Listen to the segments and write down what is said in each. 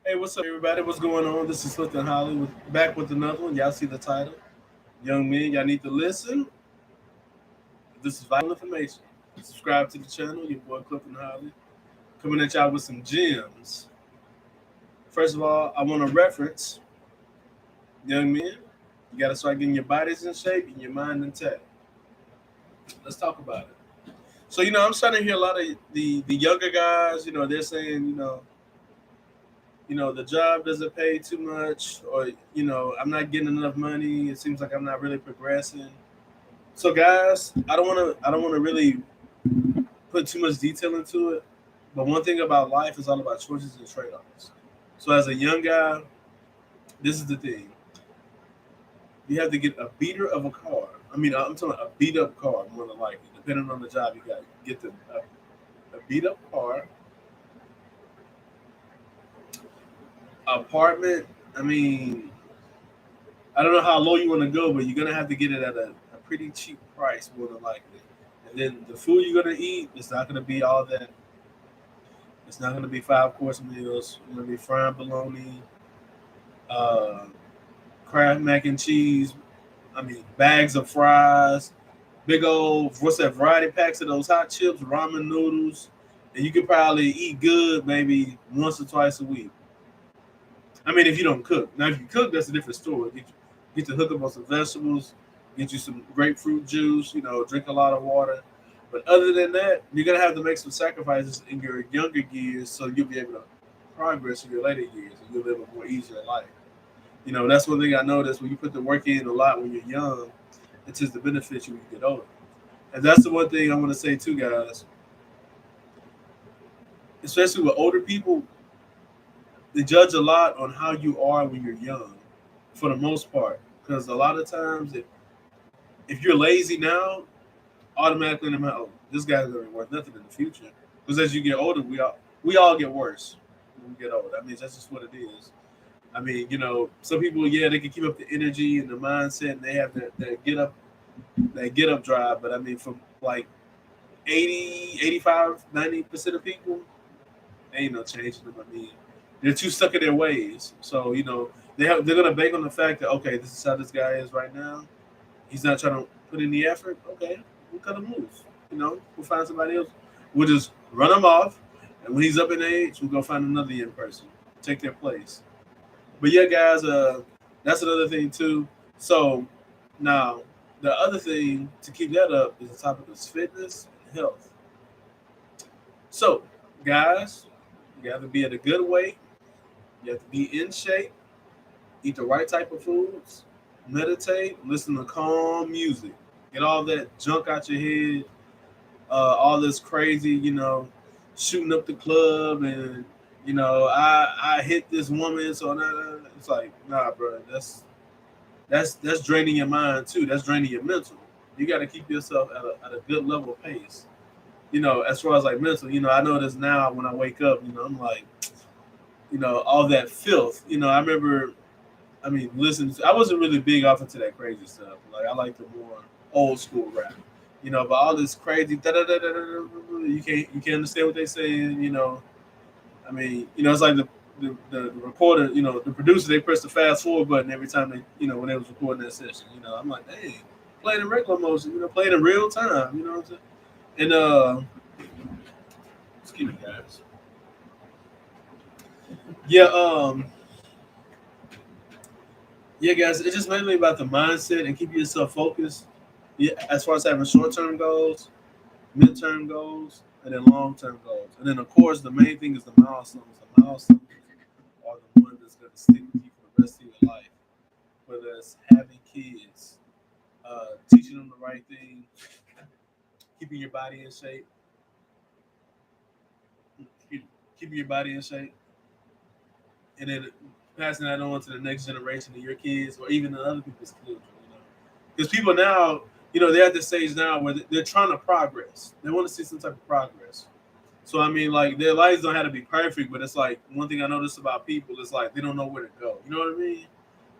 Hey, what's up, everybody? What's going on? This is Slick and Holly back with another one. Y'all see the title. Young men, y'all need to listen. This is vital information. Subscribe to the channel. Your boy Clifton Holly coming at y'all with some gems. First of all, I want to reference young men. You got to start getting your bodies in shape and your mind intact. Let's talk about it. So, I'm starting to hear a lot of the younger guys. They're saying, the job doesn't pay too much, or I'm not getting enough money. It seems like I'm not really progressing. So, guys, I don't want to really put too much detail into it. But one thing about life is all about choices and trade-offs. So, as a young guy, this is the thing: you have to get a beater of a car. I mean, I'm talking about a beat up car more than likely, depending on the job you got. Get a beat up car, apartment. I mean, I don't know how low you want to go, but you're gonna have to get it at a pretty cheap price, more than likely. And then the food you're gonna eat, it's not gonna be all that. It's not gonna be five-course meals. It's gonna be frying bologna, uh, Kraft mac and cheese. I mean, bags of fries, big old what's that variety packs of those hot chips, ramen noodles, and you could probably eat good maybe once or twice a week. I mean, if you don't cook. Now, if you cook, that's a different story. Get to hook up on some vegetables, get you some grapefruit juice, drink a lot of water. But other than that, you're gonna have to make some sacrifices in your younger years so you'll be able to progress in your later years and you'll live a more easier life. That's one thing I noticed when you put the work in a lot when you're young, it tends to benefit you when you get older. And that's the one thing I want to say too, guys. Especially with older people, they judge a lot on how you are when you're young, for the most part. Because a lot of times, if you're lazy now, automatically in the mind, oh, this guy's gonna be worth nothing in the future. Because as you get older, we all get worse when we get older. I mean, that's just what it is. I mean, some people, yeah, they can keep up the energy and the mindset, and they have that get up drive. But I mean, from like 80, 85, 90% of people, ain't no changing them. I mean, they're too stuck in their ways. So they're gonna bank on the fact that okay, this is how this guy is right now. He's not trying to put in the effort. Okay, we'll cut him loose. We'll find somebody else. We'll just run him off, and when he's up in age, we'll go find another young person, take their place. But yeah, guys, that's another thing too. So now the other thing to keep that up is the topic of fitness and health. So, guys, you have to be at a good weight. You have to be in shape. Eat the right type of foods. Meditate. Listen to calm music. Get all that junk out your head. All this crazy, shooting up the club and I hit this woman. So it's like nah, bro. That's draining your mind too. That's draining your mental. You got to keep yourself at a good level of pace. As far as like mental, I notice now when I wake up, I'm like, all that filth. I remember, I mean, listen, I wasn't really big off into that crazy stuff. Like I like the more old school rap, but all this crazy da da da da da, you can't understand what they saying. I mean, it's like the recorder, the producer, they press the fast forward button every time they, when they was recording that session. I'm like, hey, play it in regular motion, play it in real time. You know what I'm saying? And excuse me, guys. Yeah, yeah, guys. It's just mainly about the mindset and keeping yourself focused. Yeah, as far as having short-term goals, mid-term goals, and then long-term goals. And then, of course, the main thing is the milestones. The milestones are the one that's going to stick with you for the rest of your life. Whether it's having kids, teaching them the right thing, keeping your body in shape, keeping your body in shape, and then passing that on to the next generation of your kids or even the other people's children. Because people now, they're at the stage now where they're trying to progress. They want to see some type of progress. So I mean, like their lives don't have to be perfect, but it's like one thing I notice about people is like they don't know where to go. You know what I mean?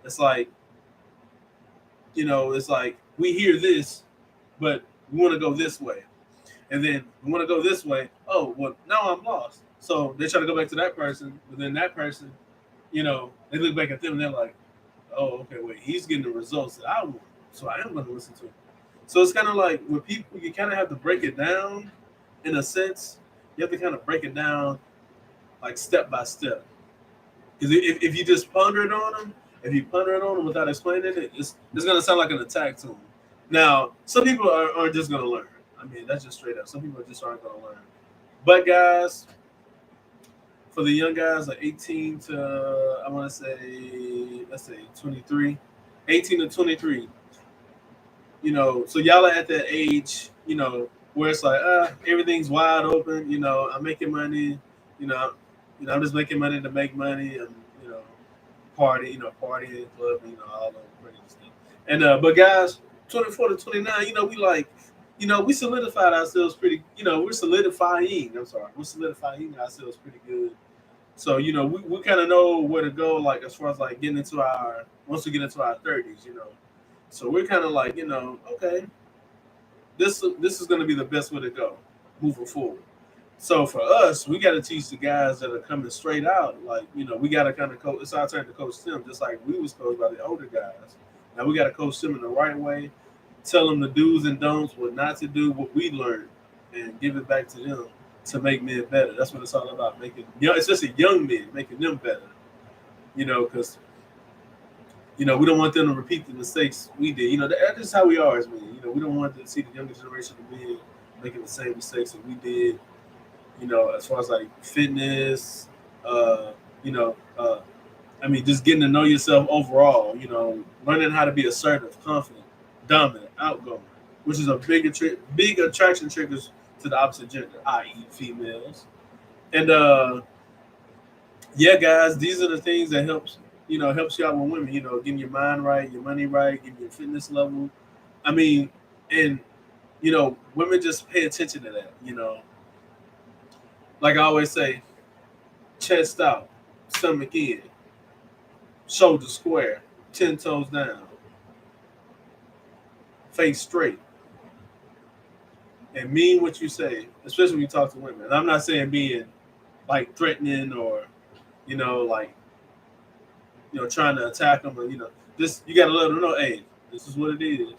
It's like it's like we hear this, but we want to go this way, and then we want to go this way. Oh, well, now I'm lost. So they try to go back to that person, but then that person they look back at them and they're like, oh, okay, wait, he's getting the results that I want, so I am going to listen to him. So it's kind of like with people, you kind of have to break it down in a sense. You have to kind of break it down like step by step. Because if you just ponder it on them, if you ponder it on them without explaining it, it's going to sound like an attack to them. Now, some people aren't just going to learn. I mean, that's just straight up. Some people just aren't going to learn. But guys, for the young guys, like 18 to I want to say, let's say 23, 18 to 23. So y'all are at that age, where it's like, everything's wide open. I'm making money. You know, I'm just making money to make money, and you know, partying, club, all the crazy stuff. And but guys, 24 to 29, we like, we solidified ourselves pretty. We're solidifying. I'm sorry, we're solidifying ourselves pretty good. So we kind of know where to go, like as far as like getting into our once we get into our 30s. So we're kind of like, okay, this is going to be the best way to go moving forward. So for us, we got to teach the guys that are coming straight out, like we got to kind of coach. It's our turn to coach them, just like we was coached by the older guys. Now we got to coach them in the right way, tell them the do's and don'ts, what not to do, what we learned, and give it back to them to make men better. That's what it's all about, making especially young men, making them better. Because we don't want them to repeat the mistakes we did. That's just how we are as men. We don't want to see the younger generation of men making the same mistakes that we did. As far as like fitness, uh, you know, uh, I mean, just getting to know yourself overall. Learning how to be assertive, confident, dominant, outgoing, which is a big attraction triggers to the opposite gender, i.e., females. And yeah, guys, these are the things that helps you out with women. Getting your mind right, your money right, getting your fitness level. I mean, and women just pay attention to that. Like I always say, chest out, stomach in, shoulders square, 10 toes down, face straight, and mean what you say, especially when you talk to women. And I'm not saying being like threatening or like trying to attack them, or just you got to let them know, hey, this is what it is.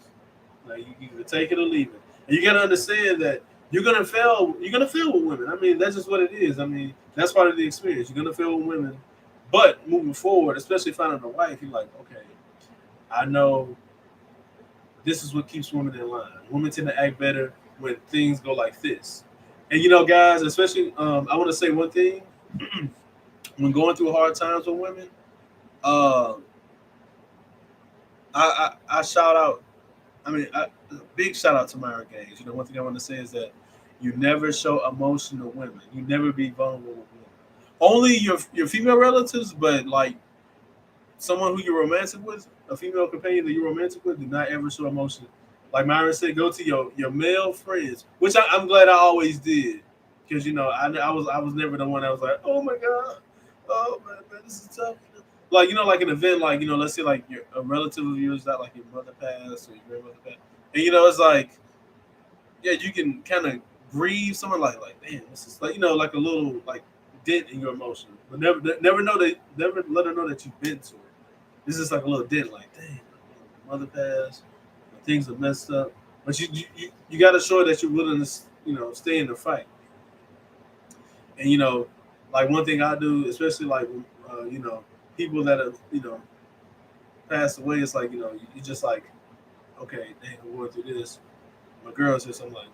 Like you can take it or leave it, and you got to understand that you're gonna fail. You're gonna fail with women. I mean, that's just what it is. I mean, that's part of the experience. You're gonna fail with women, but moving forward, especially finding a wife, you're like, okay, I know this is what keeps women in line. Women tend to act better when things go like this. And guys, especially, I want to say one thing: when going through hard times with women, uh, I shout out. I mean, big shout out to Myra Gaines. One thing I want to say is that you never show emotion to women. You never be vulnerable with women. Only your female relatives, but like someone who you're romantic with, a female companion that you're romantic with, do not ever show emotion. Like Myra said, go to your male friends, which I'm glad I always did, because I was never the one that was like, oh my god, oh man, this is tough. Like like an event, like let's say like a relative of yours that like your mother passed or your grandmother passed, and it's like, yeah, you can kind of grieve someone like damn, this is like like a little like dent in your emotion, but never let her know that you've been to it. This is like a little dent, like damn, my mother passed, things are messed up, but you got to show that you're willing to stay in the fight. And like one thing I do, especially like people that have passed away, it's like you just like, okay, dang, I'm going through this. My girl says, I'm like,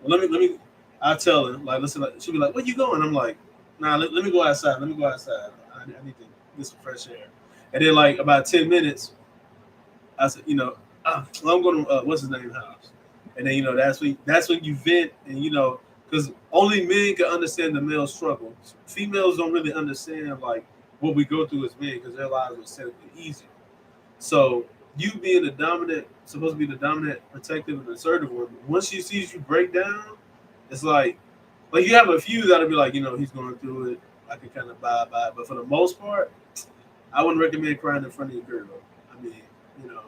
well, let me. I tell her like, listen, like, she'll be like, where you going? I'm like, nah, let me go outside. Let me go outside. I need to get some fresh air. And then like about 10 minutes, I said, well, I'm going to what's his name house, and then that's when you vent, and because only men can understand the male struggle. Females don't really understand like what we go through as men because their lives are set easier. So you being the dominant, supposed to be the dominant, protective, and assertive one. Once she sees you break down, it's like you have a few that'll be like, he's going through it. I can kind of buy by, but for the most part, I wouldn't recommend crying in front of your girl. I mean, you know,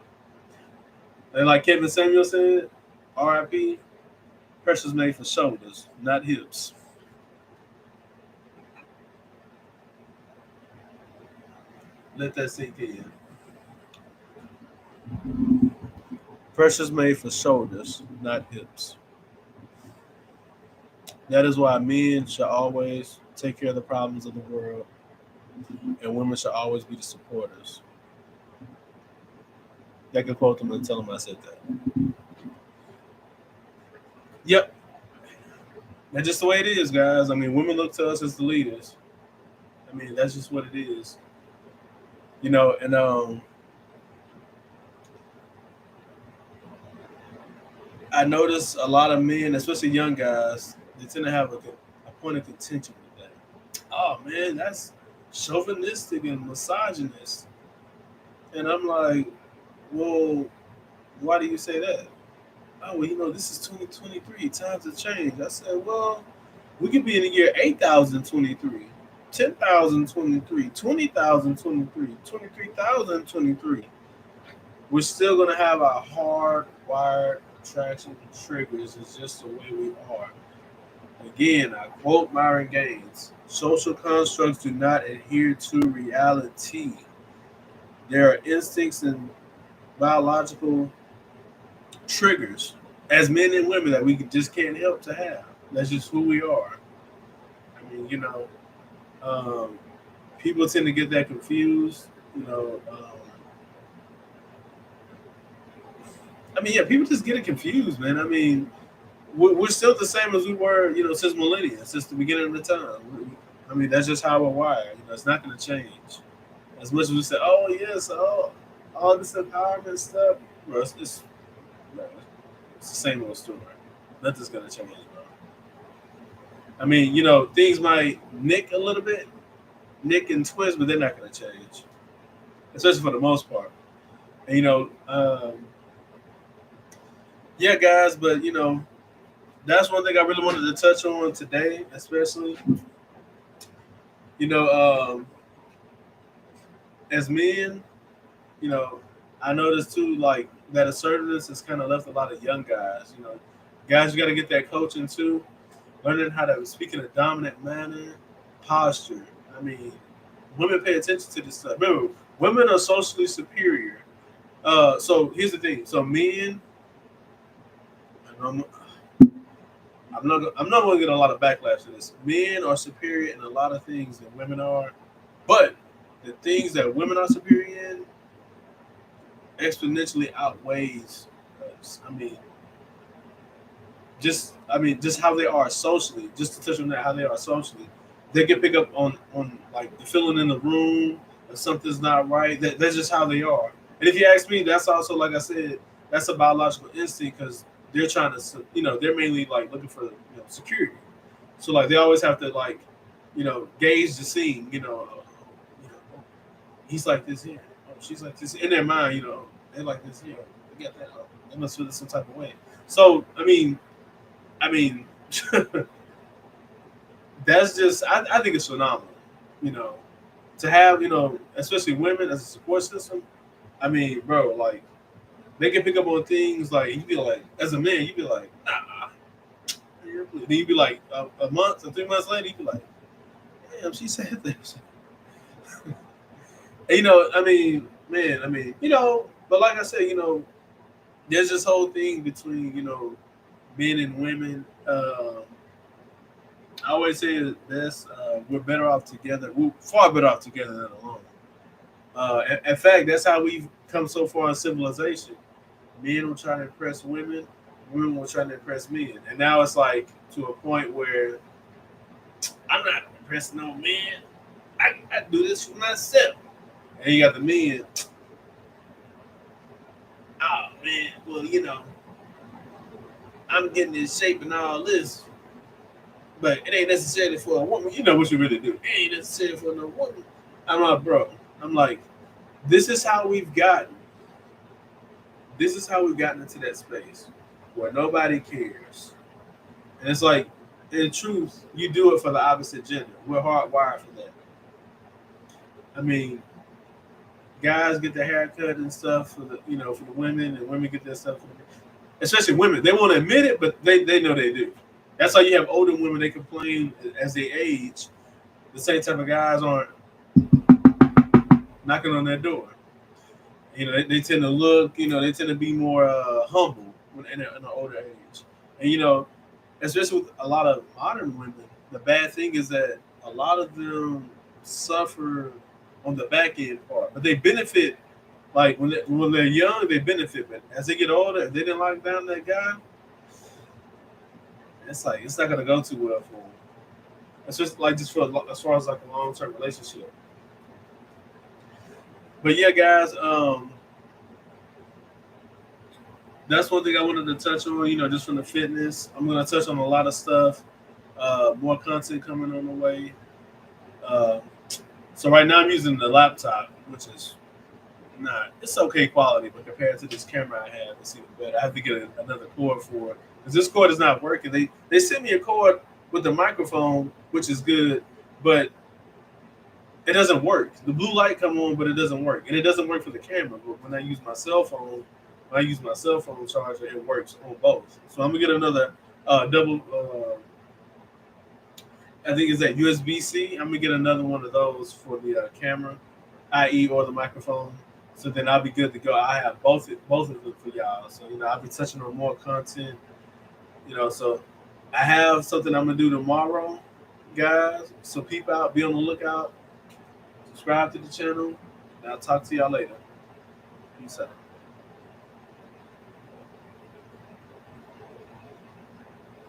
and like Kevin Samuel said, R.I.P. Pressure's made for shoulders, not hips. Let that sink in. Pressure's made for shoulders, not hips. That is why men should always take care of the problems of the world, and women should always be the supporters. I can quote them and tell them I said that. Yep, that's just the way it is, guys. I mean, women look to us as the leaders. I mean, that's just what it is. And I notice a lot of men, especially young guys, they tend to have a point of contention with that. Oh man, that's chauvinistic and misogynist. And I'm like, well, why do you say that? Oh, well, this is 2023. Times have changed. I said, well, we could be in the year 8,023, 10,023, 20,023, 23,023. We're still going to have our hardwired attraction triggers. It's just the way we are. Again, I quote Myron Gaines: social constructs do not adhere to reality. There are instincts and biological triggers as men and women that we just can't help to have. That's just who we are. I mean, people tend to get that confused. I mean, yeah, people just get it confused, man. I mean, we're still the same as we were, since millennia, since the beginning of the time. I mean, that's just how we're wired. It's not going to change. As much as we say, oh yes, all this empowerment stuff, bro, it's the same old story. Nothing's going to change, bro. I mean, things might nick a little bit, nick and twist, but they're not going to change, especially for the most part. And yeah, guys, but that's one thing I really wanted to touch on today, especially. As men, I noticed too, like that assertiveness has kind of left a lot of young guys. Guys, you got to get that coaching too, learning how to speak in a dominant manner, posture. I mean, women pay attention to this stuff. Remember, women are socially superior. So here's the thing. So men, I'm not going to get a lot of backlash to this. Men are superior in a lot of things that women are, but the things that women are superior in exponentially outweighs us. Just how they are socially. Just to touch on that, how they are socially, they can pick up on like the feeling in the room if something's not right. That's just how they are. And if you ask me, that's also, like I said, that's a biological instinct because they're trying to, they're mainly like looking for security. So like they always have to like, gauge the scene. He's like this here. Oh, she's like this in their mind. They're like this here. They get that. They must feel this some type of way. So I mean, that's just I think it's phenomenal. To have especially women as a support system. I mean, bro, like they can pick up on things like you be like, as a man, you be like, nah. Then you be like a month or 3 months later, you be like, damn, she said this. And, but like I said, there's this whole thing between, men and women. I always say this: we're better off together. We're far better off together than alone. In fact, that's how we've come so far in civilization. Men will try to impress women, women will try to impress men, and now it's like to a point where I'm not impressing no man. I do this for myself. And you got the men. Oh man, well, I'm getting in shape and all this, but it ain't necessarily for a woman. You know what you really do. It ain't necessarily for no woman. I'm like, bro. I'm like, this is how we've gotten. This is how we've gotten into that space where nobody cares. And it's like, in truth, you do it for the opposite gender. We're hardwired for that. I mean, guys get their haircut and stuff for the for the women, and women get their stuff for the men. Especially women. They won't admit it, but they know they do. That's why you have older women, they complain as they age. The same type of guys aren't knocking on their door. They tend to look, they tend to be more humble when in an older age. And especially with a lot of modern women, the bad thing is that a lot of them suffer on the back end part, but they benefit. Like when they're young, they benefit, but as they get older, if they didn't lock down that guy, it's like it's not gonna go too well for them. It's just for as far as like a long term relationship. But yeah, guys, that's one thing I wanted to touch on. Just from the fitness, I'm gonna touch on a lot of stuff. More content coming on the way. Uh, so right now I'm using the laptop, which is not it's okay quality, but compared to this camera I have, it's even better. I have to get another cord for it because this cord is not working. They sent me a cord with the microphone, which is good, but it doesn't work. The blue light come on, but it doesn't work, and it doesn't work for the camera. But when I use my cell phone, charger, it works on both. So I'm gonna get another double. I think it's that USB C. I'm gonna get another one of those for the camera, i.e., or the microphone. So then I'll be good to go. I have both of them for y'all. So I'll be touching on more content. So I have something I'm gonna do tomorrow, guys. So peep out, be on the lookout, subscribe to the channel, and I'll talk to y'all later. Peace out.